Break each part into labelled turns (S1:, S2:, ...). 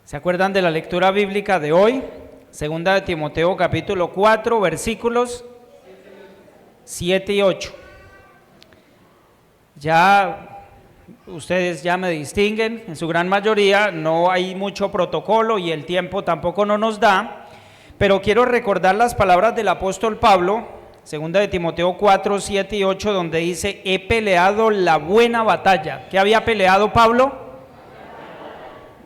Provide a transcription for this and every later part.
S1: ¿Se acuerdan de la lectura bíblica de hoy? Segunda de Timoteo capítulo 4, versículos 7 y 8. Ya ustedes ya me distinguen, en su gran mayoría no hay mucho protocolo y el tiempo tampoco no nos da, pero quiero recordar las palabras del apóstol Pablo, segunda de Timoteo 4, 7 y 8, donde dice: he peleado la buena batalla. ¿Qué había peleado Pablo?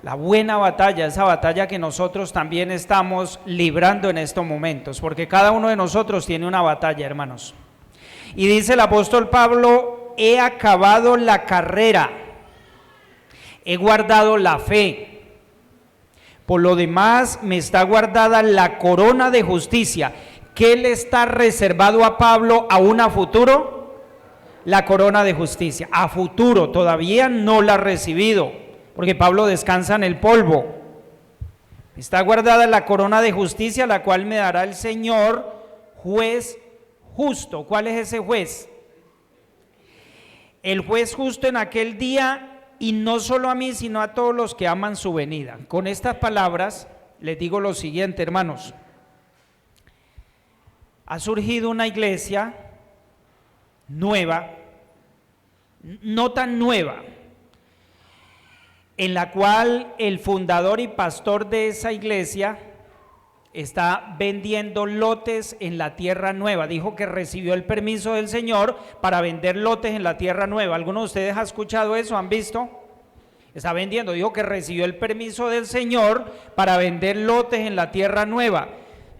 S1: La buena batalla, esa batalla que nosotros también estamos librando en estos momentos, porque cada uno de nosotros tiene una batalla, hermanos. Y dice el apóstol Pablo: he acabado la carrera, he guardado la fe, por lo demás me está guardada la corona de justicia. ¿Qué le está reservado a Pablo aún a futuro? La corona de justicia, a futuro, todavía no la ha recibido, porque Pablo descansa en el polvo. Está guardada la corona de justicia, la cual me dará el Señor, juez justo. ¿Cuál es ese juez? El juez justo en aquel día, y no solo a mí, sino a todos los que aman su venida. Con estas palabras les digo lo siguiente, hermanos. Ha surgido una iglesia nueva, no tan nueva, en la cual el fundador y pastor de esa iglesia está vendiendo lotes en la tierra nueva. Dijo que recibió el permiso del Señor para vender lotes en la tierra nueva. ¿Alguno de ustedes ha escuchado eso? ¿Han visto? Está vendiendo, dijo que recibió el permiso del Señor para vender lotes en la tierra nueva.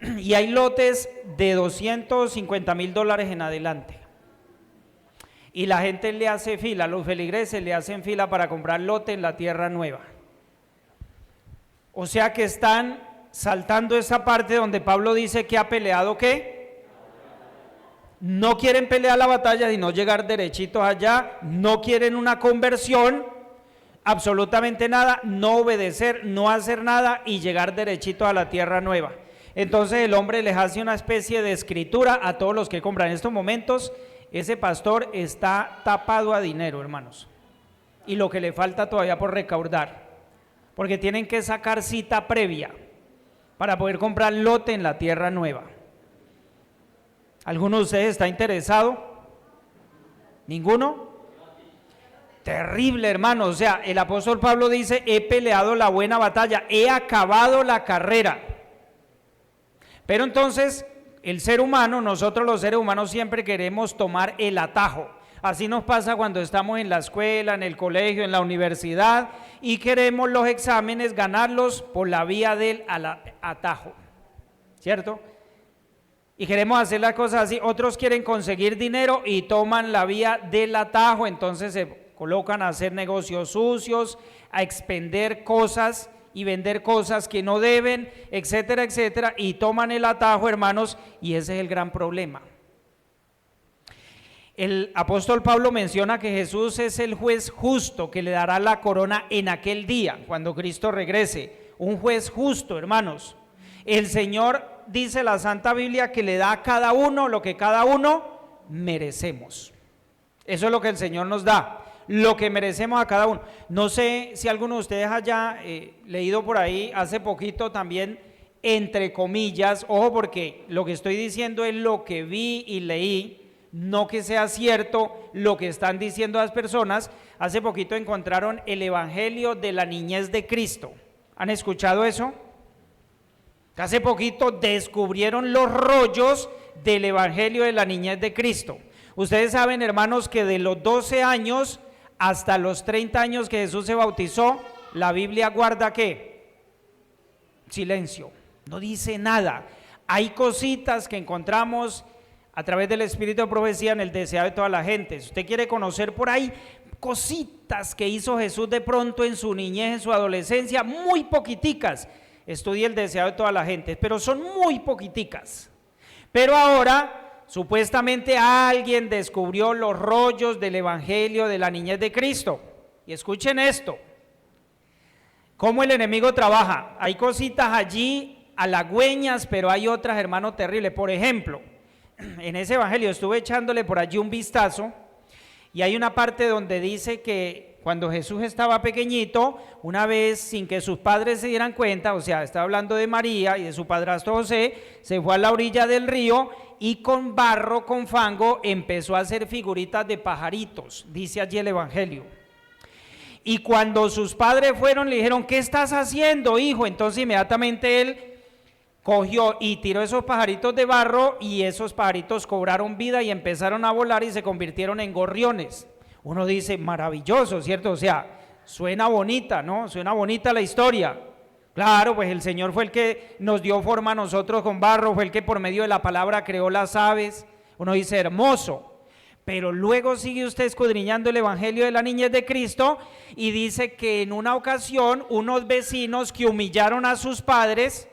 S1: Y hay lotes de $250,000 en adelante. Y la gente le hace fila, los feligreses le hacen fila para comprar lote en la tierra nueva. O sea que están saltando esa parte donde Pablo dice que ha peleado, ¿qué? No quieren pelear la batalla, sino llegar derechitos allá, no quieren una conversión, absolutamente nada, no obedecer, no hacer nada y llegar derechitos a la tierra nueva. Entonces el hombre les hace una especie de escritura a todos los que compran en estos momentos. Ese pastor está tapado a dinero, hermanos, y lo que le falta todavía por recaudar, porque tienen que sacar cita previa para poder comprar lote en la tierra nueva. ¿Alguno de ustedes está interesado? ¿Ninguno? Terrible, hermanos. O sea, el apóstol Pablo dice: he peleado la buena batalla, he acabado la carrera. Pero entonces el ser humano, nosotros los seres humanos siempre queremos tomar el atajo. Así nos pasa cuando estamos en la escuela, en el colegio, en la universidad y queremos los exámenes ganarlos por la vía del atajo, ¿cierto? Y queremos hacer las cosas así. Otros quieren conseguir dinero y toman la vía del atajo, entonces se colocan a hacer negocios sucios, a expender cosas y vender cosas que no deben, etcétera, etcétera, y toman el atajo, hermanos, y ese es el gran problema. El apóstol Pablo menciona que Jesús es el juez justo que le dará la corona en aquel día, cuando Cristo regrese. Un juez justo, hermanos. El Señor, dice la Santa Biblia, que le da a cada uno lo que cada uno merecemos. Eso es lo que el Señor nos da, lo que merecemos a cada uno. No sé si alguno de ustedes haya leído por ahí hace poquito también, entre comillas, ojo, porque lo que estoy diciendo es lo que vi y leí, no que sea cierto lo que están diciendo las personas. Hace poquito encontraron el Evangelio de la Niñez de Cristo. ¿Han escuchado eso? Hace poquito descubrieron los rollos del Evangelio de la Niñez de Cristo. Ustedes saben, hermanos, que de los 12 años hasta los 30 años que Jesús se bautizó, la Biblia guarda ¿qué? Silencio, no dice nada. Hay cositas que encontramos a través del Espíritu de Profecía en el deseado de toda la gente. Si usted quiere conocer por ahí cositas que hizo Jesús de pronto en su niñez, en su adolescencia, muy poquiticas, estudie el deseado de toda la gente, pero son muy poquiticas. Pero ahora supuestamente alguien descubrió los rollos del Evangelio de la Niñez de Cristo. Y escuchen esto, cómo el enemigo trabaja. Hay cositas allí halagüeñas, pero hay otras, hermano, terribles. Por ejemplo, en ese Evangelio estuve echándole por allí un vistazo y hay una parte donde dice que cuando Jesús estaba pequeñito, una vez sin que sus padres se dieran cuenta, o sea, está hablando de María y de su padrastro José, se fue a la orilla del río y con barro, con fango, empezó a hacer figuritas de pajaritos, dice allí el Evangelio. Y cuando sus padres fueron, le dijeron, ¿qué estás haciendo, hijo? Entonces inmediatamente él cogió y tiró esos pajaritos de barro y esos pajaritos cobraron vida y empezaron a volar y se convirtieron en gorriones. Uno dice, maravilloso, ¿cierto? O sea, suena bonita, ¿no? Suena bonita la historia. Claro, pues el Señor fue el que nos dio forma a nosotros con barro, fue el que por medio de la palabra creó las aves. Uno dice, hermoso. Pero luego sigue usted escudriñando el Evangelio de la Niñez de Cristo y dice que en una ocasión unos vecinos que humillaron a sus padres,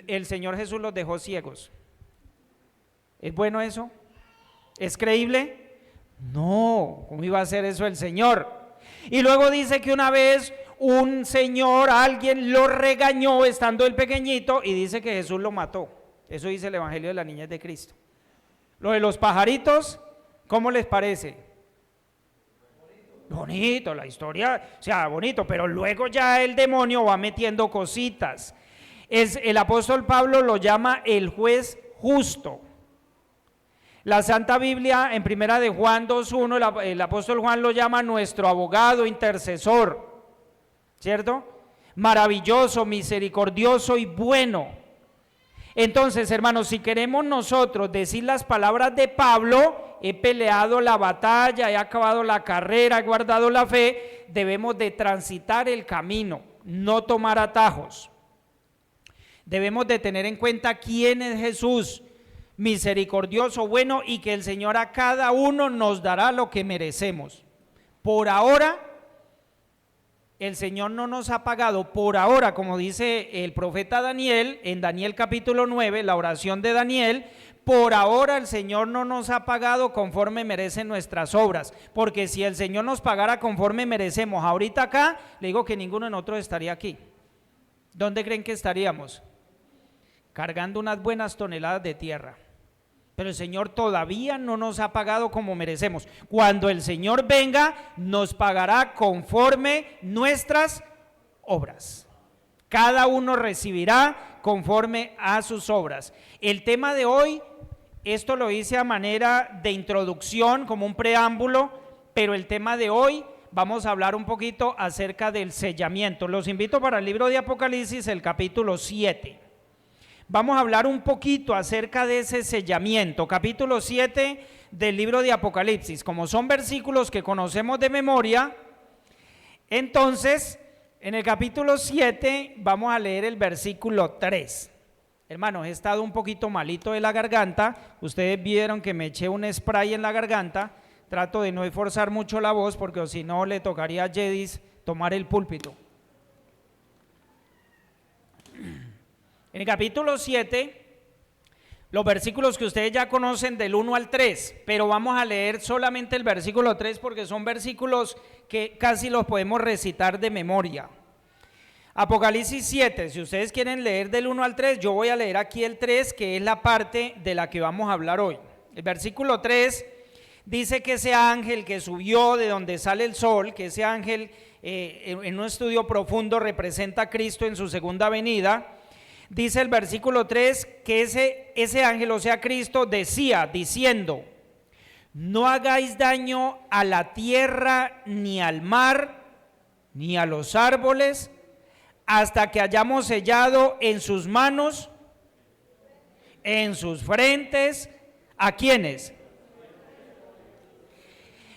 S1: el Señor Jesús los dejó ciegos. ¿Es bueno eso? ¿Es creíble? No, ¿cómo iba a hacer eso el Señor? Y luego dice que una vez un señor, alguien lo regañó estando el pequeñito y dice que Jesús lo mató. Eso dice el Evangelio de la Niñez de Cristo. Lo de los pajaritos, ¿cómo les parece? Bonito, la historia, o sea, bonito, pero luego ya el demonio va metiendo cositas. El apóstol Pablo lo llama el juez justo. La Santa Biblia en primera de Juan 2:1, el apóstol Juan lo llama nuestro abogado intercesor, ¿cierto? Maravilloso, misericordioso y bueno. Entonces, hermanos, si queremos nosotros decir las palabras de Pablo, he peleado la batalla, he acabado la carrera, he guardado la fe, debemos de transitar el camino, no tomar atajos. Debemos de tener en cuenta quién es Jesús, misericordioso, bueno, y que el Señor a cada uno nos dará lo que merecemos. Por ahora, el Señor no nos ha pagado, por ahora, como dice el profeta Daniel, en Daniel capítulo 9, la oración de Daniel, por ahora el Señor no nos ha pagado conforme merecen nuestras obras, porque si el Señor nos pagara conforme merecemos ahorita acá, le digo que ninguno de nosotros estaría aquí. ¿Dónde creen que estaríamos? Cargando unas buenas toneladas de tierra. Pero el Señor todavía no nos ha pagado como merecemos. Cuando el Señor venga, nos pagará conforme nuestras obras. Cada uno recibirá conforme a sus obras. El tema de hoy, esto lo hice a manera de introducción, como un preámbulo, pero el tema de hoy vamos a hablar un poquito acerca del sellamiento. Los invito para el libro de Apocalipsis, el capítulo 7. Vamos a hablar un poquito acerca de ese sellamiento, capítulo 7 del libro de Apocalipsis. Como son versículos que conocemos de memoria, entonces en el capítulo 7 vamos a leer el versículo 3. Hermanos, he estado un poquito malito de la garganta, ustedes vieron que me eché un spray en la garganta, trato de no esforzar mucho la voz porque si no le tocaría a Jedis tomar el púlpito. En el capítulo 7, los versículos que ustedes ya conocen del 1 al 3, pero vamos a leer solamente el versículo 3 porque son versículos que casi los podemos recitar de memoria. Apocalipsis 7, si ustedes quieren leer del 1 al 3, yo voy a leer aquí el 3, que es la parte de la que vamos a hablar hoy. El versículo 3 dice que ese ángel que subió de donde sale el sol, que ese ángel en un estudio profundo representa a Cristo en su segunda venida. Dice el versículo 3 que ese ángel, o sea Cristo, decía, diciendo, no hagáis daño a la tierra, ni al mar, ni a los árboles, hasta que hayamos sellado en sus manos, en sus frentes, ¿a quiénes?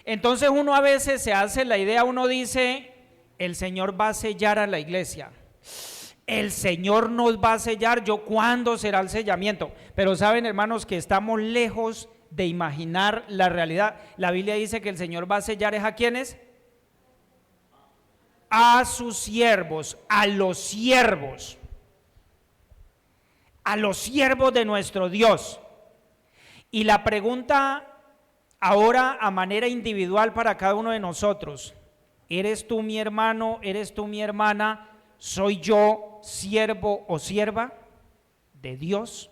S1: Entonces uno a veces se hace la idea, uno dice, el Señor va a sellar a la iglesia. El Señor nos va a sellar, ¿cuándo será el sellamiento? Pero saben, hermanos, que estamos lejos de imaginar la realidad. La Biblia dice que el Señor va a sellar, ¿es a quiénes? A sus siervos, a los siervos de nuestro Dios. Y la pregunta ahora a manera individual para cada uno de nosotros, ¿eres tú mi hermano? ¿Eres tú mi hermana? ¿Soy yo siervo o sierva de Dios?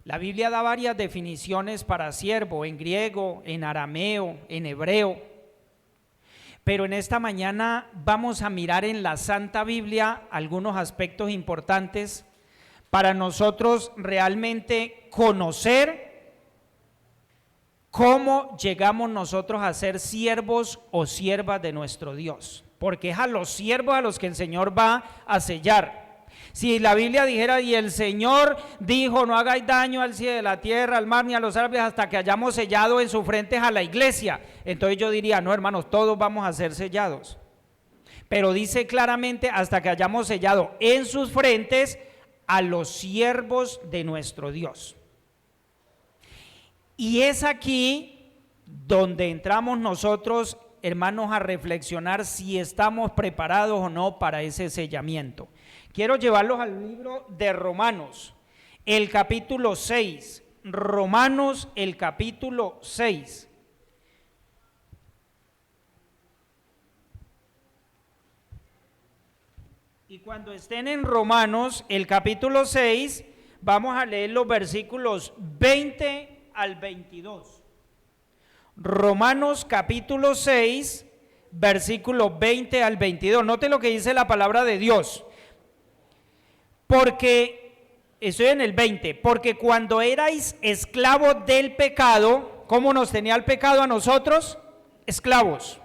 S1: La Biblia da varias definiciones para siervo, en griego, en arameo, en hebreo. pero en esta mañana vamos a mirar en la Santa Biblia algunos aspectos importantes para nosotros realmente conocer cómo llegamos nosotros a ser siervos o siervas de nuestro Dios, porque es a los siervos a los que el Señor va a sellar. Si la Biblia dijera, y el Señor dijo, no hagáis daño al cielo, a la tierra, al mar, ni a los árboles, hasta que hayamos sellado en su frente a la iglesia, entonces yo diría, no hermanos, todos vamos a ser sellados. Pero dice claramente, hasta que hayamos sellado en sus frentes a los siervos de nuestro Dios. Y es aquí donde entramos nosotros, hermanos, a reflexionar si estamos preparados o no para ese sellamiento. Quiero llevarlos al libro de Romanos, el capítulo 6. Romanos, el capítulo 6. Y cuando estén en Romanos, el capítulo 6, vamos a leer los versículos 20 al 22. Romanos, capítulo 6, versículos 20 al 22. Note lo que dice la palabra de Dios. Porque, estoy en el 20, porque cuando erais esclavos del pecado, ¿cómo nos tenía el pecado a nosotros? Esclavos.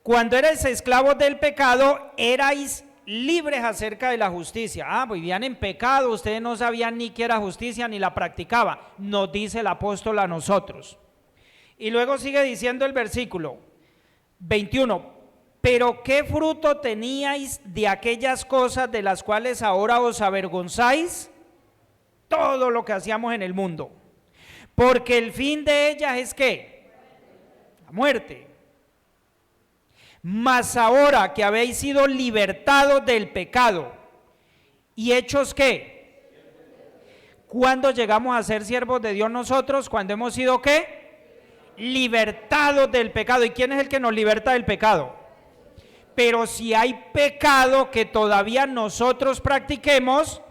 S1: Cuando erais esclavos del pecado, erais libres acerca de la justicia. Vivían en pecado, ustedes no sabían ni qué era justicia ni la practicaban, nos dice el apóstol a nosotros. Y luego sigue diciendo el versículo 21, pero ¿qué fruto teníais de aquellas cosas de las cuales ahora os avergonzáis? Todo lo que hacíamos en el mundo, porque el fin de ellas es ¿qué? La muerte. Mas ahora que habéis sido libertados del pecado y hechos ¿qué? ¿Cuándo llegamos a ser siervos de Dios nosotros? Cuando hemos sido ¿qué? Libertados del pecado. ¿Y quién es el que nos liberta del pecado? Pero si hay pecado que todavía nosotros practiquemos,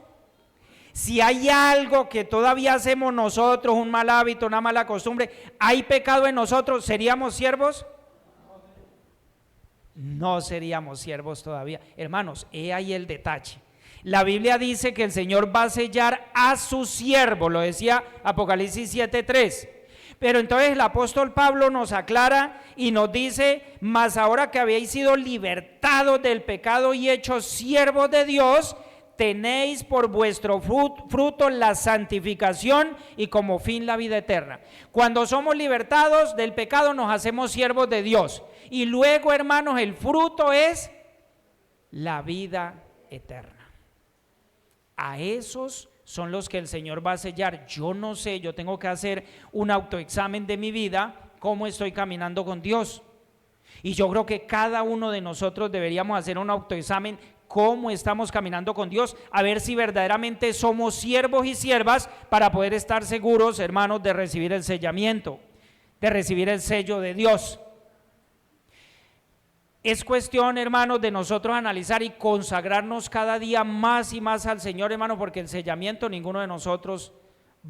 S1: si hay algo que todavía hacemos nosotros, un mal hábito, una mala costumbre, hay pecado en nosotros, ¿seríamos siervos? No seríamos siervos todavía. Hermanos, he ahí el detalle. La Biblia dice que el Señor va a sellar a su siervo, lo decía Apocalipsis 7:3. Pero entonces el apóstol Pablo nos aclara y nos dice, mas ahora que habéis sido libertados del pecado y hechos siervos de Dios, tenéis por vuestro fruto la santificación y como fin la vida eterna. Cuando somos libertados del pecado nos hacemos siervos de Dios. Y luego, hermanos, el fruto es la vida eterna. A esos son los que el Señor va a sellar. Yo no sé, yo tengo que hacer un autoexamen de mi vida, cómo estoy caminando con Dios. Y yo creo que cada uno de nosotros deberíamos hacer un autoexamen, cómo estamos caminando con Dios, a ver si verdaderamente somos siervos y siervas para poder estar seguros, hermanos, de recibir el sellamiento, de recibir el sello de Dios. Es cuestión, hermanos, de nosotros analizar y consagrarnos cada día más y más al Señor, hermanos, porque el sellamiento ninguno de nosotros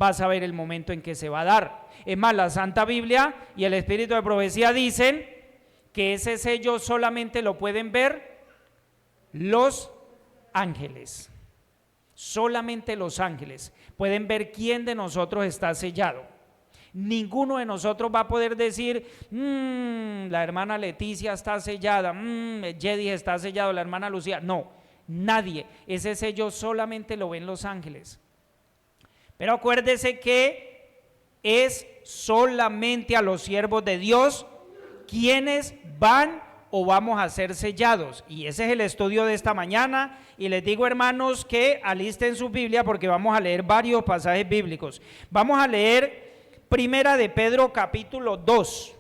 S1: va a saber el momento en que se va a dar. Es más, la Santa Biblia y el Espíritu de Profecía dicen que ese sello solamente lo pueden ver los ángeles. Solamente los ángeles pueden ver quién de nosotros está sellado. Ninguno de nosotros va a poder decir, la hermana Leticia está sellada, Jedi está sellado, la hermana Lucía. No, nadie. Ese sello solamente lo ven los ángeles. Pero acuérdese que es solamente a los siervos de Dios quienes van o vamos a ser sellados. Y ese es el estudio de esta mañana. Y les digo, hermanos, que alisten su Biblia porque vamos a leer varios pasajes bíblicos. Vamos a leer Primera de Pedro capítulo 2.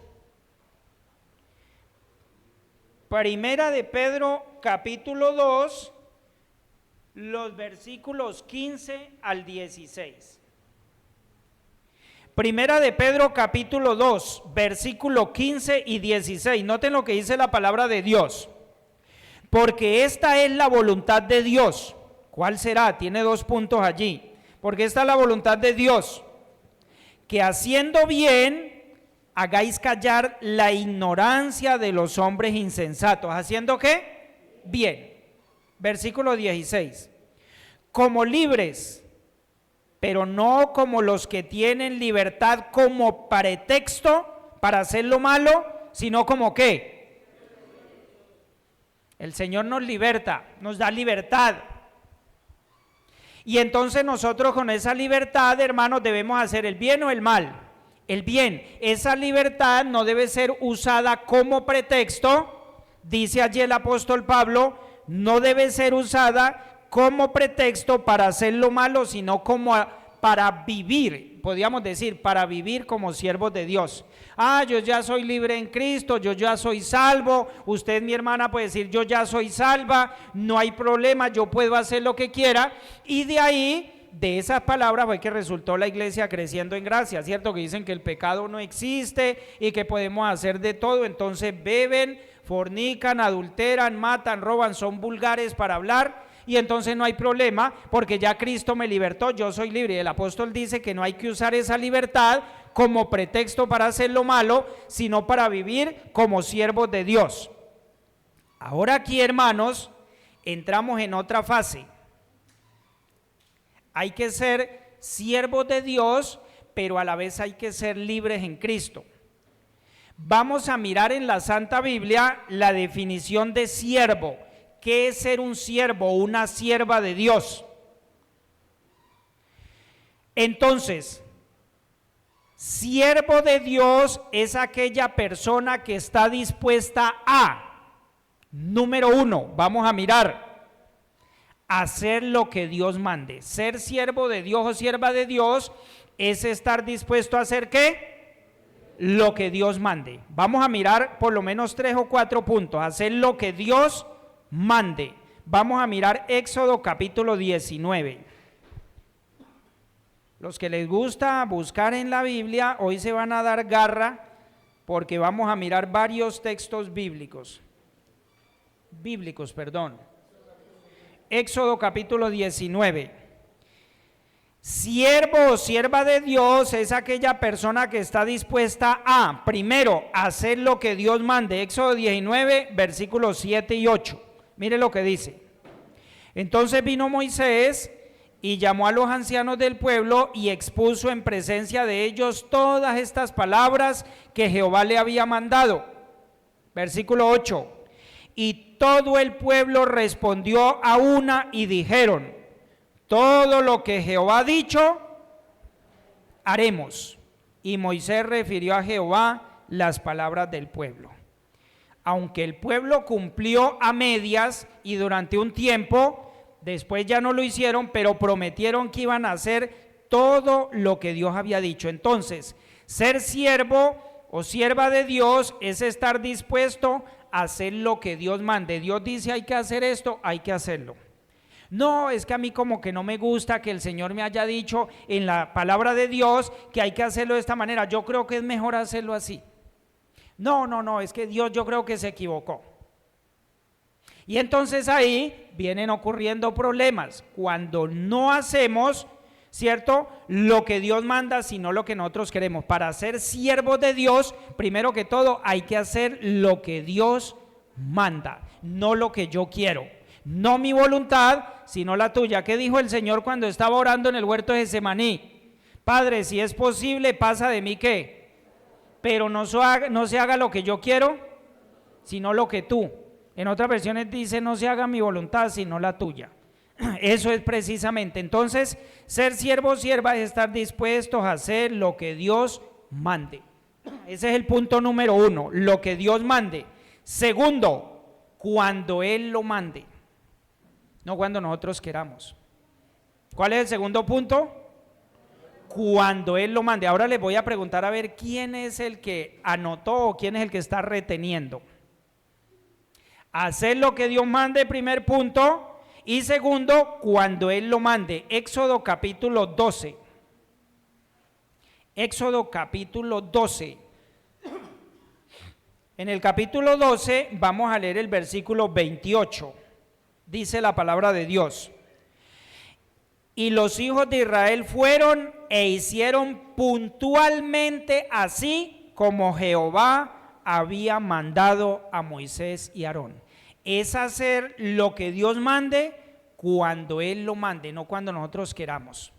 S1: Primera de Pedro capítulo 2, los versículos 15 al 16. Primera de Pedro capítulo 2, versículo 15 y 16. Noten lo que dice la palabra de Dios. Porque esta es la voluntad de Dios. ¿Cuál será? Tiene dos puntos allí. Porque esta es la voluntad de Dios, que haciendo bien hagáis callar la ignorancia de los hombres insensatos. ¿Haciendo qué? Bien. Versículo 16. Como libres, pero no como los que tienen libertad como pretexto para hacer lo malo, sino como ¿qué? El Señor nos liberta, nos da libertad. Y entonces nosotros con esa libertad, hermanos, debemos hacer el bien o el mal. El bien. Esa libertad no debe ser usada como pretexto, dice allí el apóstol Pablo, no debe ser usada como pretexto para hacer lo malo, sino como para vivir, podríamos decir, para vivir como siervos de Dios. Yo ya soy libre en Cristo, yo ya soy salvo. Usted, mi hermana, puede decir, yo ya soy salva, no hay problema, yo puedo hacer lo que quiera. Y de ahí, de esas palabras fue que resultó la iglesia creciendo en gracia, ¿cierto? Que dicen que el pecado no existe y que podemos hacer de todo. Entonces beben, fornican, adulteran, matan, roban, son vulgares para hablar. Y entonces no hay problema porque ya Cristo me libertó, yo soy libre. Y el apóstol dice que no hay que usar esa libertad como pretexto para hacer lo malo, sino para vivir como siervos de Dios. Ahora aquí, hermanos, entramos en otra fase. Hay que ser siervos de Dios, pero a la vez hay que ser libres en Cristo. Vamos a mirar en la Santa Biblia la definición de siervo. ¿Qué es ser un siervo o una sierva de Dios? Entonces, siervo de Dios es aquella persona que está dispuesta a, número uno, vamos a mirar, hacer lo que Dios mande. Ser siervo de Dios o sierva de Dios es estar dispuesto a hacer ¿qué? Lo que Dios mande. Vamos a mirar por lo menos 3 o 4 puntos. Hacer lo que Dios mande. Vamos a mirar Éxodo capítulo 19. Los que les gusta buscar en la Biblia, hoy se van a dar garra porque vamos a mirar varios textos bíblicos. Éxodo capítulo 19. Siervo o sierva de Dios es aquella persona que está dispuesta a, primero, hacer lo que Dios mande. Éxodo 19, versículos 7 y 8. Mire lo que dice. Entonces vino Moisés y llamó a los ancianos del pueblo y expuso en presencia de ellos todas estas palabras que Jehová le había mandado. Versículo 8. Y todo el pueblo respondió a una y dijeron: todo lo que Jehová ha dicho, haremos. Y Moisés refirió a Jehová las palabras del pueblo. Aunque el pueblo cumplió a medias y durante un tiempo, después ya no lo hicieron, pero prometieron que iban a hacer todo lo que Dios había dicho. Entonces, ser siervo o sierva de Dios es estar dispuesto a hacer lo que Dios mande. Dios dice hay que hacer esto, hay que hacerlo. No, es que a mí como que no me gusta que el Señor me haya dicho en la palabra de Dios que hay que hacerlo de esta manera. Yo creo que es mejor hacerlo así. No, es que Dios yo creo que se equivocó. Y entonces ahí vienen ocurriendo problemas cuando no hacemos, ¿cierto?, lo que Dios manda, sino lo que nosotros queremos. Para ser siervos de Dios, primero que todo hay que hacer lo que Dios manda, no lo que yo quiero. No mi voluntad, sino la tuya. ¿Qué dijo el Señor cuando estaba orando en el huerto de Getsemaní? Padre, si es posible, pasa de mí ¿qué? Pero no se haga lo que yo quiero, sino lo que tú. En otras versiones dice, no se haga mi voluntad, sino la tuya. Eso es precisamente. Entonces, ser siervo o sierva es estar dispuestos a hacer lo que Dios mande. Ese es el punto número 1, lo que Dios mande. Segundo, cuando Él lo mande, no cuando nosotros queramos. ¿Cuál es el segundo punto? Cuando Él lo mande. Ahora les voy a preguntar a ver quién es el que anotó o quién es el que está reteniendo. Hacer lo que Dios mande, primer punto. Y segundo, cuando Él lo mande. Éxodo capítulo 12. Éxodo capítulo 12. En el capítulo 12 vamos a leer el versículo 28. Dice la palabra de Dios: y los hijos de Israel fueron e hicieron puntualmente así como Jehová había mandado a Moisés y Aarón. Es hacer lo que Dios mande cuando Él lo mande, no cuando nosotros queramos.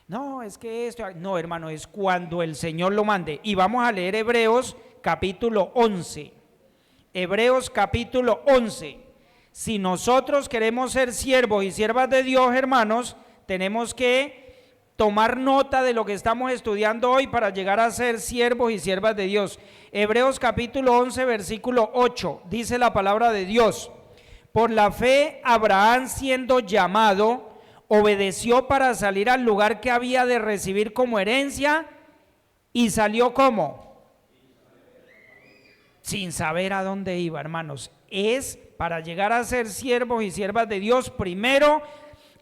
S1: No, es que esto, no hermano, es cuando el Señor lo mande. Y vamos a leer Hebreos capítulo 11. Hebreos capítulo 11. Si nosotros queremos ser siervos y siervas de Dios, hermanos, tenemos que tomar nota de lo que estamos estudiando hoy para llegar a ser siervos y siervas de Dios. Hebreos capítulo 11, versículo 8, dice la palabra de Dios: por la fe Abraham, siendo llamado, obedeció para salir al lugar que había de recibir como herencia, y salió ¿cómo? Sin saber a dónde iba, hermanos. Es para llegar a ser siervos y siervas de Dios, primero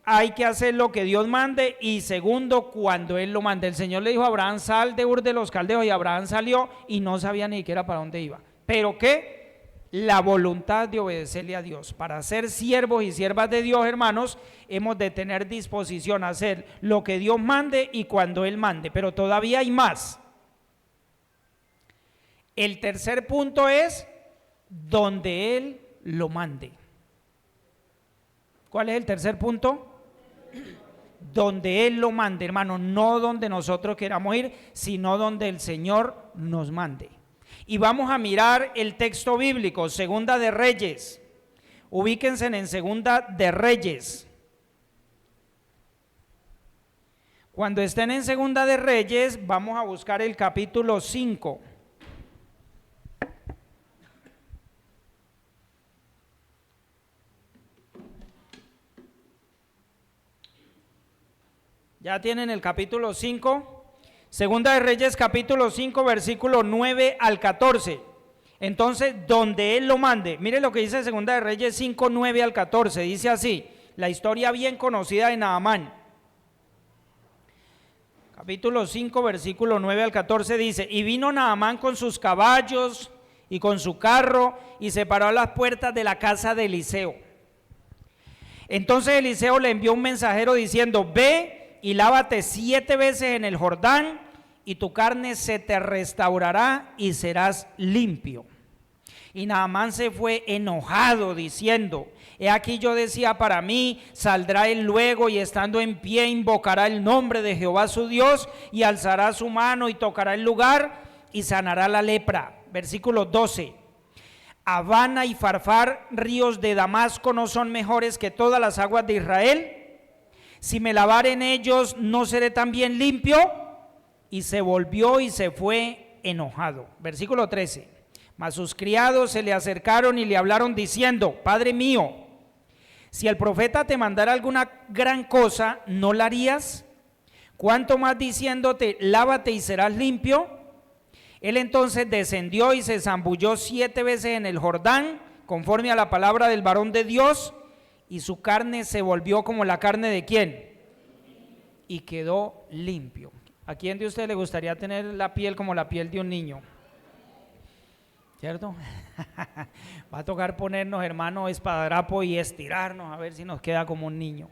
S1: hay que hacer lo que Dios mande, y segundo, cuando Él lo mande. El Señor le dijo a Abraham: sal de Ur de los Caldeos, y Abraham salió y no sabía ni siquiera para dónde iba. ¿Pero qué? La voluntad de obedecerle a Dios. Para ser siervos y siervas de Dios, hermanos, hemos de tener disposición a hacer lo que Dios mande y cuando Él mande. Pero todavía hay más. El tercer punto es donde Él lo mande. ¿Cuál es el tercer punto? Donde Él lo mande, hermano, no donde nosotros queramos ir, sino donde el Señor nos mande. Y vamos a mirar el texto bíblico, Segunda de Reyes. Ubíquense en Segunda de Reyes. Cuando estén en Segunda de Reyes, vamos a buscar el capítulo 5. ¿Ya tienen el capítulo 5? Segunda de Reyes capítulo 5, versículo 9 al 14. Entonces, donde Él lo mande. Mire lo que dice Segunda de Reyes 5, 9 al 14. Dice así, la historia bien conocida de Naamán. Capítulo 5, versículo 9 al 14 dice: y vino Naamán con sus caballos y con su carro, y se paró a las puertas de la casa de Eliseo. Entonces Eliseo le envió un mensajero diciendo: ve y lávate 7 veces en el Jordán, y tu carne se te restaurará y serás limpio. Y Naamán se fue enojado diciendo: he aquí yo decía para mí, saldrá él luego y estando en pie invocará el nombre de Jehová su Dios, y alzará su mano y tocará el lugar y sanará la lepra. Versículo 12. Abana y Farfar, ríos de Damasco, ¿no son mejores que todas las aguas de Israel? Si me lavare en ellos, ¿no seré también limpio? Y se volvió y se fue enojado. Versículo 13. Mas sus criados se le acercaron y le hablaron diciendo: Padre mío, si el profeta te mandara alguna gran cosa, ¿no la harías? ¿Cuánto más diciéndote: lávate y serás limpio? Él entonces descendió y se zambulló 7 veces en el Jordán, conforme a la palabra del varón de Dios, y su carne se volvió como la carne de ¿quién? Y quedó limpio. ¿A quién de ustedes le gustaría tener la piel como la piel de un niño? ¿Cierto? Va a tocar ponernos, hermano, espadadrapo y estirarnos a ver si nos queda como un niño.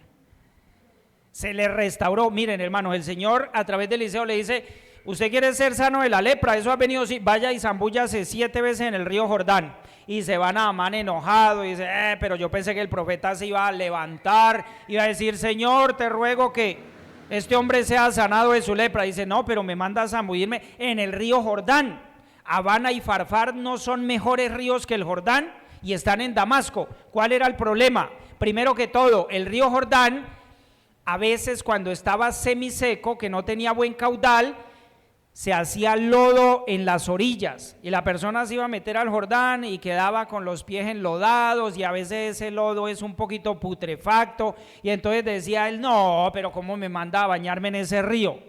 S1: Se le restauró. Miren, hermanos, el Señor a través de Eliseo le dice: usted quiere ser sano de la lepra, eso ha venido, sí, vaya y zambúllase 7 veces en el río Jordán. Y se va Naamán enojado y dice: pero yo pensé que el profeta se iba a levantar, iba a decir: Señor, te ruego que este hombre sea sanado de su lepra. Dice: no, pero me manda a zambullirme en el río Jordán. Abana y Farfar no son mejores ríos que el Jordán, y están en Damasco. ¿Cuál era el problema? Primero que todo, el río Jordán, a veces cuando estaba semiseco, que no tenía buen caudal, se hacía lodo en las orillas, y la persona se iba a meter al Jordán y quedaba con los pies enlodados, y a veces ese lodo es un poquito putrefacto, y entonces decía él: no, pero ¿cómo me manda a bañarme en ese río?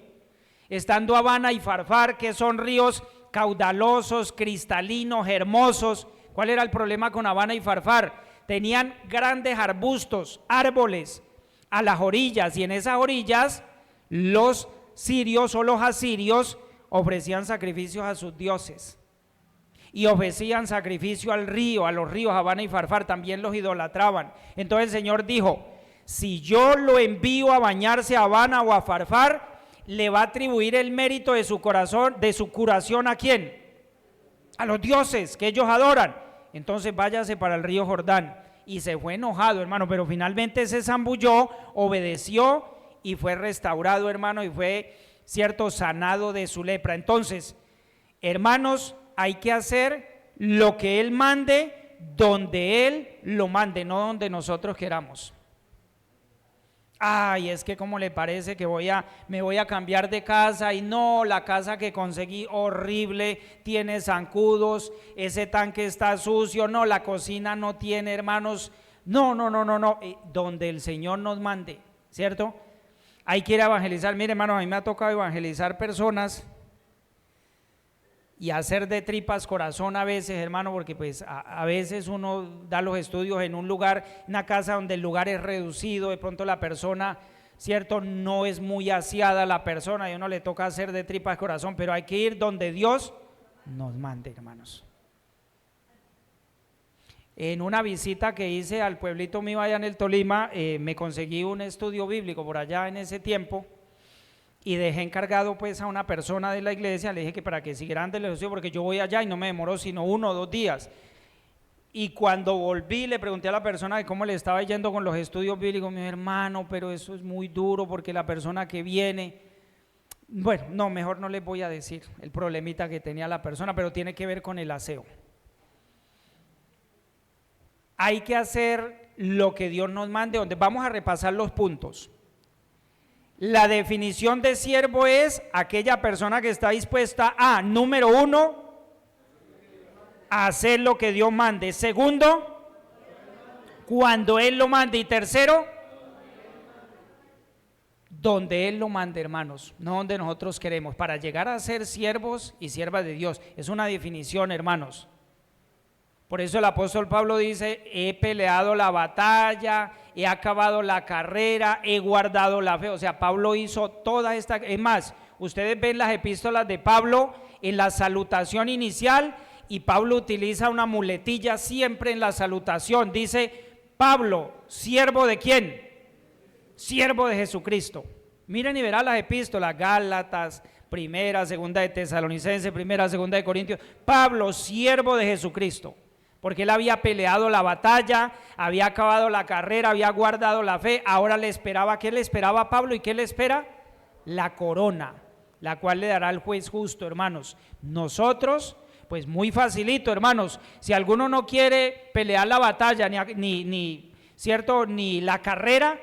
S1: Estando Abana y Farfar, que son ríos caudalosos, cristalinos, hermosos. ¿Cuál era el problema con Abana y Farfar? Tenían grandes arbustos, árboles a las orillas, y en esas orillas los sirios o los asirios ofrecían sacrificios a sus dioses, y ofrecían sacrificio al río, a los ríos Abana y Farfar, también los idolatraban. Entonces el Señor dijo: si yo lo envío a bañarse a Abana o a Farfar, le va a atribuir el mérito de su corazón, de su curación, ¿a quién? A los dioses que ellos adoran. Entonces váyase para el río Jordán. Y se fue enojado, hermano, pero finalmente se zambulló, obedeció y fue restaurado, hermano, y fue, cierto, sanado de su lepra. Entonces, hermanos, hay que hacer lo que Él mande, donde Él lo mande, no donde nosotros queramos. Ay, es que como le parece que me voy a cambiar de casa y no, la casa que conseguí horrible, tiene zancudos, ese tanque está sucio, no, la cocina no tiene, hermanos, no, donde el Señor nos mande, ¿cierto? Hay que ir a evangelizar. Mire, hermanos, a mí me ha tocado evangelizar personas y hacer de tripas corazón a veces, hermano, porque pues a veces uno da los estudios en un lugar, una casa donde el lugar es reducido, de pronto la persona, cierto, no es muy aseada la persona y a uno le toca hacer de tripas corazón, pero hay que ir donde Dios nos mande, hermanos. En una visita que hice al pueblito mío allá en el Tolima, me conseguí un estudio bíblico por allá en ese tiempo, y dejé encargado pues a una persona de la iglesia, le dije que para que siguieran del estudio, porque yo voy allá y no me demoró sino 1 o 2 días. Y cuando volví le pregunté a la persona de cómo le estaba yendo con los estudios bíblicos. Me dijo, hermano, pero eso es muy duro porque la persona que viene, bueno, no, mejor no les voy a decir el problemita que tenía la persona, pero tiene que ver con el aseo. Hay que hacer lo que Dios nos mande, donde vamos a repasar los puntos. La definición de siervo es aquella persona que está dispuesta a, número 1, a hacer lo que Dios mande. Segundo, cuando Él lo mande. Y tercero, donde Él lo mande, hermanos, no donde nosotros queremos. Para llegar a ser siervos y siervas de Dios, es una definición, hermanos. Por eso el apóstol Pablo dice, he peleado la batalla, he acabado la carrera, he guardado la fe. O sea, Pablo hizo toda esta, es más, ustedes ven las epístolas de Pablo en la salutación inicial, y Pablo utiliza una muletilla siempre en la salutación. Dice, Pablo, ¿siervo de quién? Siervo de Jesucristo. Miren y verán las epístolas, Gálatas, Primera, Segunda de Tesalonicenses, Primera, Segunda de Corintios. Pablo, siervo de Jesucristo. Porque él había peleado la batalla, había acabado la carrera, había guardado la fe, ahora le esperaba, ¿qué le esperaba a Pablo y qué le espera? La corona, la cual le dará el juez justo, hermanos. Nosotros, pues muy facilito, hermanos, si alguno no quiere pelear la batalla, ¿cierto? Ni la carrera,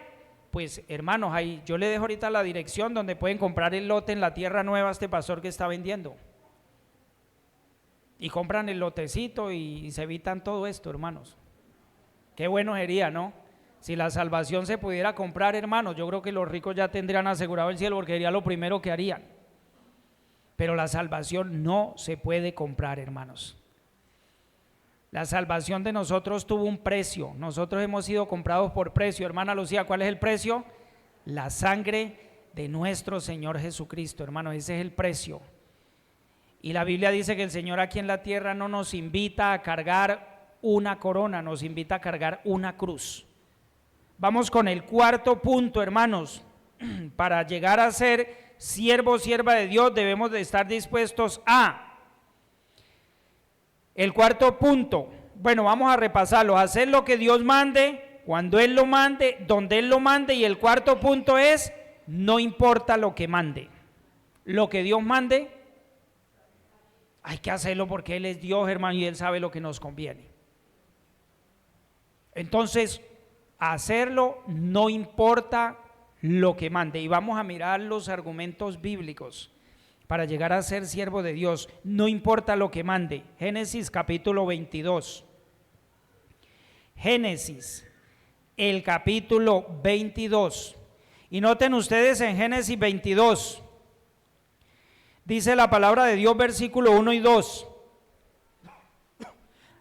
S1: pues hermanos, ahí yo le dejo ahorita la dirección donde pueden comprar el lote en la tierra nueva a este pastor que está vendiendo. Y compran el lotecito y se evitan todo esto, hermanos. Qué bueno sería, ¿no? Si la salvación se pudiera comprar, hermanos, yo creo que los ricos ya tendrían asegurado el cielo, porque sería lo primero que harían. Pero la salvación no se puede comprar, hermanos. La salvación de nosotros tuvo un precio. Nosotros hemos sido comprados por precio. Hermana Lucía, ¿cuál es el precio? La sangre de nuestro Señor Jesucristo, hermanos, ese es el precio. Y la Biblia dice que el Señor aquí en la tierra no nos invita a cargar una corona, nos invita a cargar una cruz. Vamos con el cuarto punto, hermanos. Para llegar a ser siervo o sierva de Dios debemos de estar dispuestos a. El cuarto punto, bueno, vamos a repasarlo, hacer lo que Dios mande, cuando Él lo mande, donde Él lo mande. Y el cuarto punto es, no importa lo que mande, lo que Dios mande, hay que hacerlo porque Él es Dios, hermano, y Él sabe lo que nos conviene. Entonces, hacerlo no importa lo que mande. Y vamos a mirar los argumentos bíblicos para llegar a ser siervo de Dios. No importa lo que mande. Génesis capítulo 22. Génesis, el capítulo 22. Y noten ustedes en Génesis 22. Dice la palabra de Dios, versículo 1 y 2.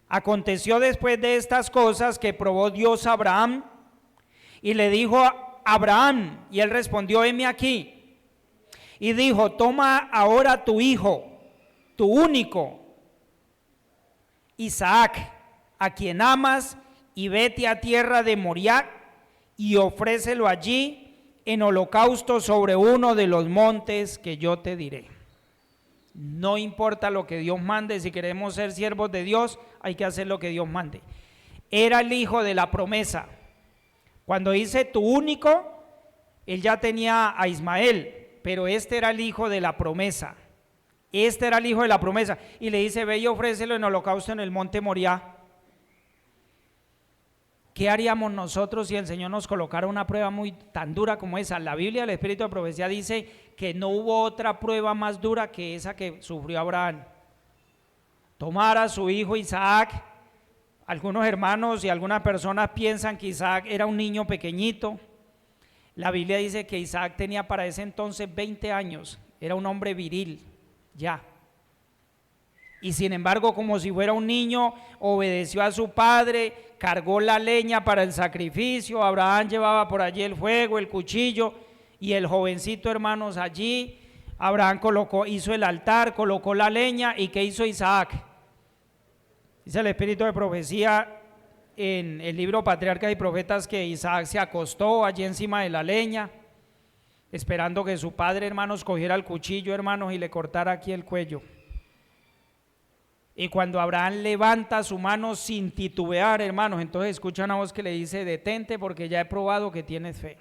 S1: Aconteció después de estas cosas que probó Dios a Abraham y le dijo a Abraham, y él respondió, heme aquí. Y dijo, toma ahora tu hijo, tu único, Isaac, a quien amas, y vete a tierra de Moriah y ofrécelo allí en holocausto sobre uno de los montes que yo te diré. No importa lo que Dios mande, si queremos ser siervos de Dios, hay que hacer lo que Dios mande. Era el hijo de la promesa. Cuando dice tu único, él ya tenía a Ismael, pero este era el hijo de la promesa. Este era el hijo de la promesa. Y le dice, ve y ofrécelo en holocausto en el monte Moriah. ¿Qué haríamos nosotros si el Señor nos colocara una prueba tan dura como esa? La Biblia, el Espíritu de Profecía dice que no hubo otra prueba más dura que esa que sufrió Abraham. Tomar a su hijo Isaac. Algunos hermanos y algunas personas piensan que Isaac era un niño pequeñito. La Biblia dice que Isaac tenía para ese entonces 20 años, era un hombre viril, ya. Y sin embargo, como si fuera un niño, obedeció a su padre, cargó la leña para el sacrificio, Abraham llevaba por allí el fuego, el cuchillo, y el jovencito, hermanos, allí, Abraham hizo el altar, colocó la leña, ¿y qué hizo Isaac? Dice el Espíritu de Profecía en el libro Patriarcas y Profetas que Isaac se acostó allí encima de la leña, esperando que su padre, hermanos, cogiera el cuchillo, hermanos, y le cortara aquí el cuello. Y cuando Abraham levanta su mano sin titubear, hermanos, entonces escucha una voz que le dice, detente porque ya he probado que tienes fe.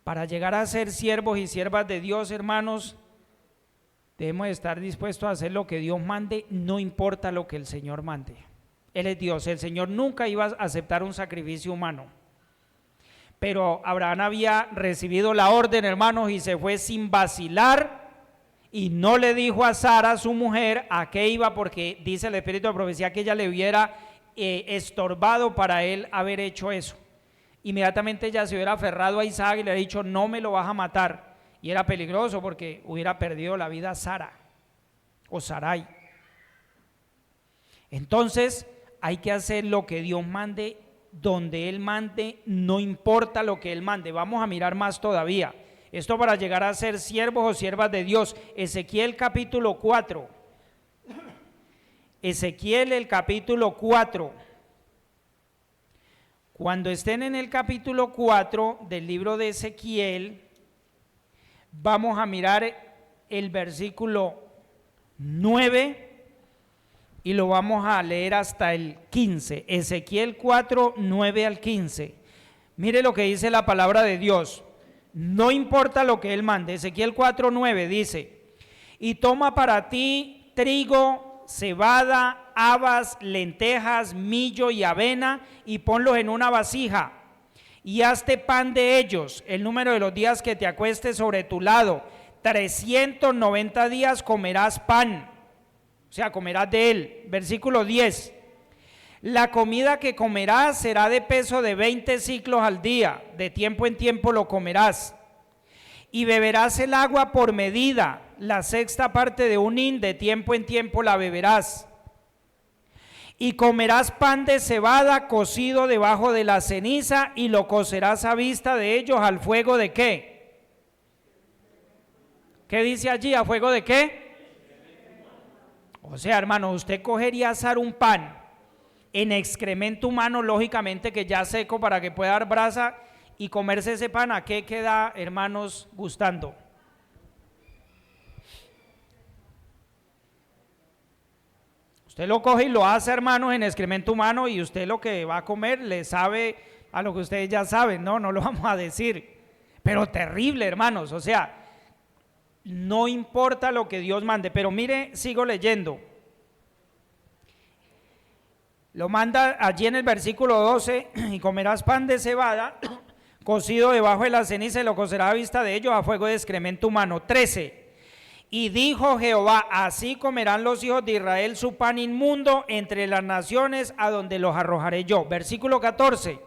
S1: Para llegar a ser siervos y siervas de Dios, hermanos, debemos estar dispuestos a hacer lo que Dios mande, no importa lo que el Señor mande. Él es Dios, el Señor nunca iba a aceptar un sacrificio humano. Pero Abraham había recibido la orden, hermanos, y se fue sin vacilar, y no le dijo a Sara, su mujer, a qué iba, porque dice el Espíritu de Profecía que ella le hubiera estorbado para él haber hecho eso. Inmediatamente ella se hubiera aferrado a Isaac y le hubiera dicho, no me lo vas a matar, y era peligroso porque hubiera perdido la vida Sara o Sarai. Entonces hay que hacer lo que Dios mande, donde Él mande, no importa lo que Él mande. Vamos a mirar más todavía. Esto para llegar a ser siervos o siervas de Dios. Ezequiel capítulo 4. Ezequiel el capítulo 4. Cuando estén en el capítulo 4 del libro de Ezequiel, vamos a mirar el versículo 9 y lo vamos a leer hasta el 15. Ezequiel 4, 9 al 15. Mire lo que dice la palabra de Dios. No importa lo que Él mande. Ezequiel 4, 9 dice, y toma para ti trigo, cebada, habas, lentejas, millo y avena, y ponlos en una vasija, y hazte pan de ellos, el número de los días que te acuestes sobre tu lado, 390 días comerás pan, o sea, comerás de él. Versículo 10, la comida que comerás será de peso de 20 ciclos al día, de tiempo en tiempo lo comerás, y beberás el agua por medida, la sexta parte de un hin, de tiempo en tiempo la beberás. Y comerás pan de cebada cocido debajo de la ceniza, y lo cocerás a vista de ellos al fuego de ¿qué? ¿Qué dice allí? ¿A fuego de qué? O sea, hermano, usted cogería a asar un pan en excremento humano, lógicamente que ya seco para que pueda dar brasa, y comerse ese pan, ¿a qué queda, hermanos, gustando? Usted lo coge y lo hace, hermanos, en excremento humano, y usted lo que va a comer le sabe a lo que ustedes ya saben, no lo vamos a decir, pero terrible, hermanos. O sea, no importa lo que Dios mande, pero mire, sigo leyendo. Lo manda allí en el versículo 12, y comerás pan de cebada cocido debajo de la ceniza, y lo cocerás a vista de ellos a fuego de excremento humano. 13, y dijo Jehová, así comerán los hijos de Israel su pan inmundo entre las naciones a donde los arrojaré yo. Versículo 14,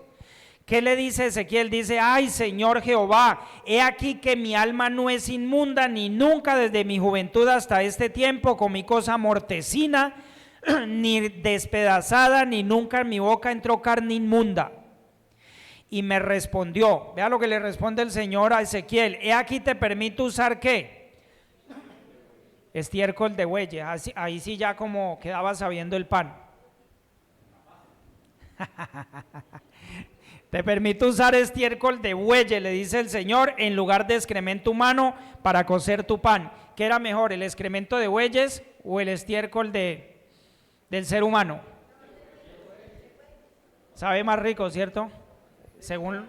S1: ¿qué le dice Ezequiel? Dice, ay Señor Jehová, he aquí que mi alma no es inmunda, ni nunca desde mi juventud hasta este tiempo comí cosa mortecina, ni despedazada, ni nunca en mi boca entró carne inmunda. Y me respondió, vea lo que le responde el Señor a Ezequiel, he aquí te permito usar ¿qué? Estiércol de bueyes. Ahí sí ya como quedaba sabiendo el pan. Te permito usar estiércol de bueyes, le dice el Señor, en lugar de excremento humano para cocer tu pan. ¿Qué era mejor, el excremento de bueyes o el estiércol del ser humano? Sabe más rico, ¿cierto? Según...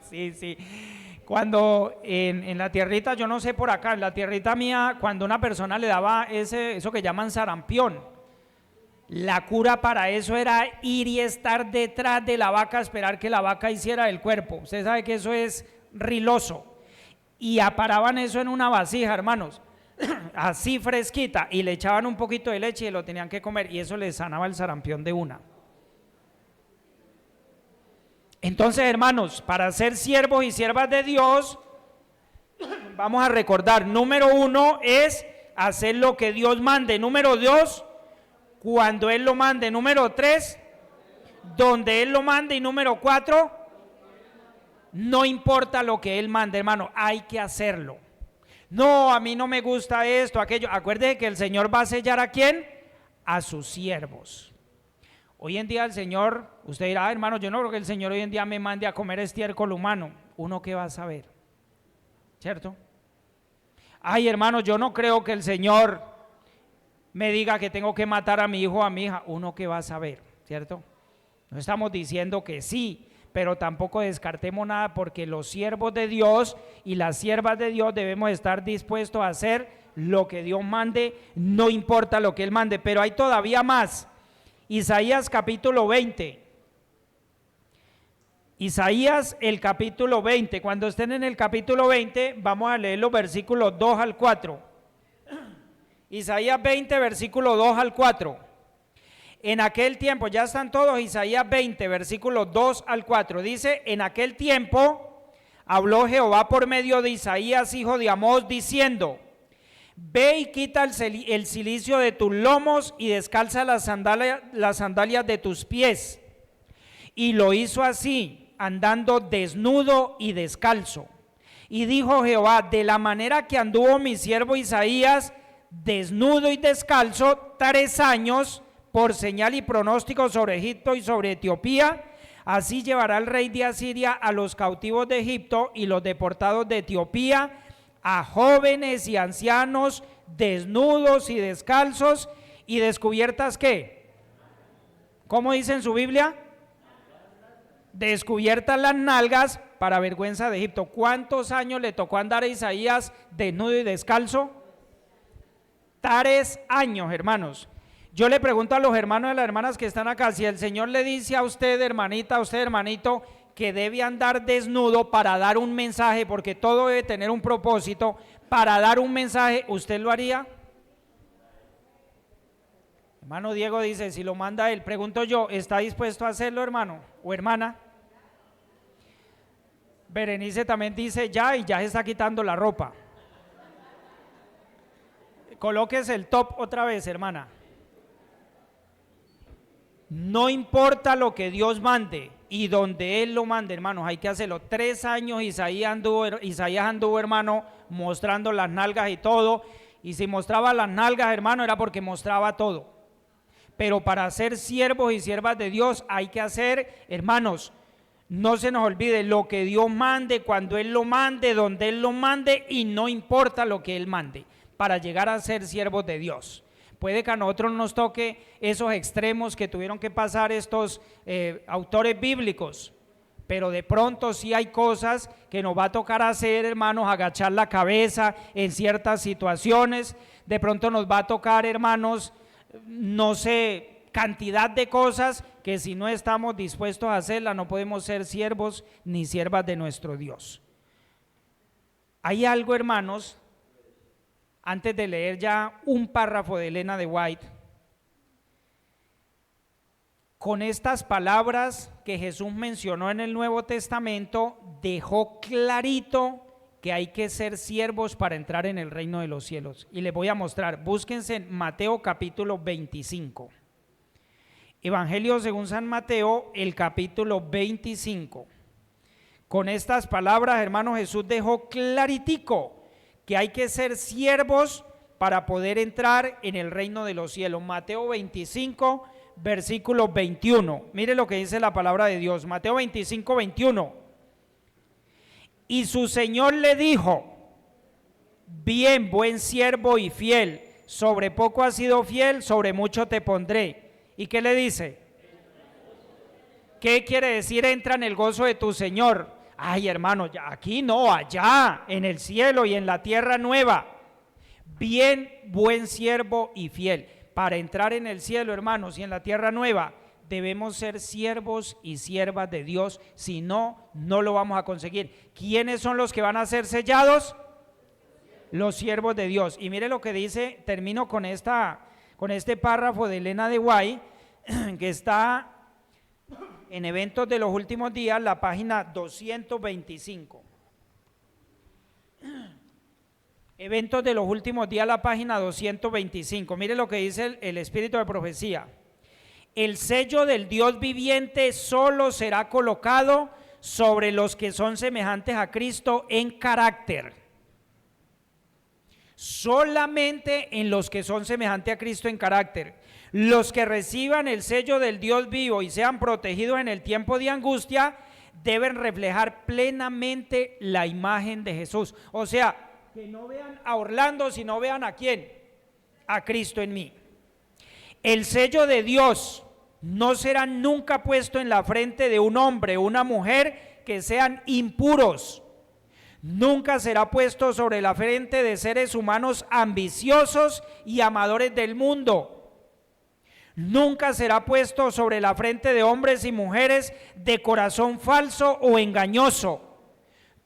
S1: Sí. Cuando en la tierrita, yo no sé por acá, en la tierrita mía, cuando una persona le daba eso que llaman sarampión, la cura para eso era ir y estar detrás de la vaca, esperar que la vaca hiciera el cuerpo. Usted sabe que eso es riloso. Y aparaban eso en una vasija, hermanos, así fresquita, y le echaban un poquito de leche y lo tenían que comer, y eso les sanaba el sarampión de una. Entonces, hermanos, para ser siervos y siervas de Dios, vamos a recordar, número 1 es hacer lo que Dios mande. Número 2, cuando Él lo mande. Número 3, donde Él lo mande. Y número 4, no importa lo que Él mande, hermano, hay que hacerlo. No, a mí no me gusta esto, aquello. Acuérdese que el Señor va a sellar ¿a quién? A sus siervos. Hoy en día el Señor, usted dirá, hermano, yo no creo que el Señor hoy en día me mande a comer estiércol humano. ¿Uno qué va a saber? ¿Cierto? Ay, hermano, yo no creo que el Señor me diga que tengo que matar a mi hijo o a mi hija. ¿Uno qué va a saber? ¿Cierto? No estamos diciendo que sí, pero tampoco descartemos nada, porque los siervos de Dios y las siervas de Dios debemos estar dispuestos a hacer lo que Dios mande, no importa lo que Él mande. Pero hay todavía más. Isaías capítulo 20. Isaías el capítulo 20. Cuando estén en el capítulo 20, vamos a leer los versículos 2 al 4. Isaías 20, versículo 2 al 4. En aquel tiempo, ya están todos, Isaías 20, versículos 2 al 4. Dice, en aquel tiempo habló Jehová por medio de Isaías, hijo de Amós, diciendo, ve y quita el cilicio de tus lomos y descalza las sandalias de tus pies. Y lo hizo así, andando desnudo y descalzo. Y dijo Jehová, de la manera que anduvo mi siervo Isaías, desnudo y descalzo 3 años, por señal y pronóstico sobre Egipto y sobre Etiopía, así llevará el rey de Asiria a los cautivos de Egipto y los deportados de Etiopía, a jóvenes y ancianos, desnudos y descalzos y descubiertas, ¿qué? ¿Cómo dice en su Biblia? Descubiertas las nalgas, para vergüenza de Egipto. ¿Cuántos años le tocó andar a Isaías desnudo y descalzo? 3 años, hermanos. Yo le pregunto a los hermanos y a las hermanas que están acá, si el Señor le dice a usted, hermanita, a usted, hermanito, que debe andar desnudo para dar un mensaje, porque todo debe tener un propósito, para dar un mensaje, ¿usted lo haría? Hermano Diego dice, si lo manda él. Pregunto yo, ¿está dispuesto a hacerlo, hermano o hermana? Berenice también dice ya, y ya se está quitando la ropa. Colóquese el top otra vez, hermana. No importa lo que Dios mande y donde Él lo mande, hermanos, hay que hacerlo. 3 años Isaías anduvo, hermano, mostrando las nalgas y todo. Y si mostraba las nalgas, hermano, era porque mostraba todo. Pero para ser siervos y siervas de Dios hay que hacer, hermanos, no se nos olvide lo que Dios mande, cuando Él lo mande, donde Él lo mande, y no importa lo que Él mande, para llegar a ser siervos de Dios. Puede que a nosotros nos toque esos extremos que tuvieron que pasar estos autores bíblicos, pero de pronto sí hay cosas que nos va a tocar hacer, hermanos, agachar la cabeza en ciertas situaciones. De pronto nos va a tocar, hermanos, no sé, cantidad de cosas que si no estamos dispuestos a hacerlas no podemos ser siervos ni siervas de nuestro Dios. Hay algo, hermanos, antes de leer ya un párrafo de Elena de White, con estas palabras que Jesús mencionó en el Nuevo Testamento, dejó clarito que hay que ser siervos para entrar en el reino de los cielos. Y les voy a mostrar, búsquense en Mateo capítulo 25. Evangelio según San Mateo, el capítulo 25. Con estas palabras, hermanos, Jesús dejó claritico que hay que ser siervos para poder entrar en el reino de los cielos. Mateo 25, versículo 21. Mire lo que dice la palabra de Dios, Mateo 25, 21. Y su Señor le dijo: bien, buen siervo y fiel, sobre poco has sido fiel, sobre mucho te pondré. ¿Y qué le dice? ¿Qué quiere decir entra en el gozo de tu Señor? Ay, hermano, ya aquí no, allá, en el cielo y en la tierra nueva. Bien, buen siervo y fiel. Para entrar en el cielo, hermanos, y en la tierra nueva, debemos ser siervos y siervas de Dios. Si no, no lo vamos a conseguir. ¿Quiénes son los que van a ser sellados? Los siervos de Dios. Y mire lo que dice, termino con este párrafo de Elena de White, que está en Eventos de los Últimos Días, la página 225. Eventos de los Últimos Días, la página 225. Mire lo que dice el Espíritu de Profecía. El sello del Dios viviente solo será colocado sobre los que son semejantes a Cristo en carácter. Solamente en los que son semejantes a Cristo en carácter. Los que reciban el sello del Dios vivo y sean protegidos en el tiempo de angustia deben reflejar plenamente la imagen de Jesús. O sea, que no vean a Orlando, sino vean ¿a quién? A Cristo en mí. El sello de Dios no será nunca puesto en la frente de un hombre o una mujer que sean impuros. Nunca será puesto sobre la frente de seres humanos ambiciosos y amadores del mundo. Nunca será puesto sobre la frente de hombres y mujeres de corazón falso o engañoso.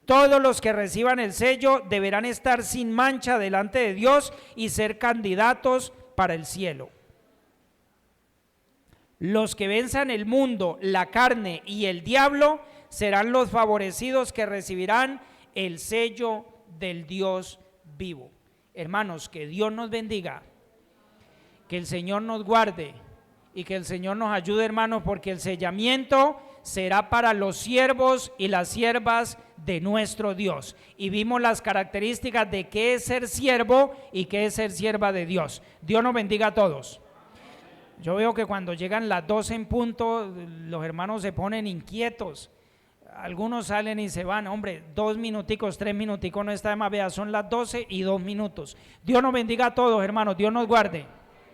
S1: Todos los que reciban el sello deberán estar sin mancha delante de Dios y ser candidatos para el cielo. Los que venzan el mundo, la carne y el diablo serán los favorecidos que recibirán el sello del Dios vivo. Hermanos, que Dios nos bendiga, que el Señor nos guarde y que el Señor nos ayude, hermanos, porque el sellamiento será para los siervos y las siervas de nuestro Dios. Y vimos las características de qué es ser siervo y qué es ser sierva de Dios. Dios nos bendiga a todos. Yo veo que cuando llegan las 12 en punto, los hermanos se ponen inquietos. Algunos salen y se van, hombre, 2 minuticos, 3 minuticos, no está de más, vea, son las 12 y 2 minutos. Dios nos bendiga a todos, hermanos, Dios nos guarde.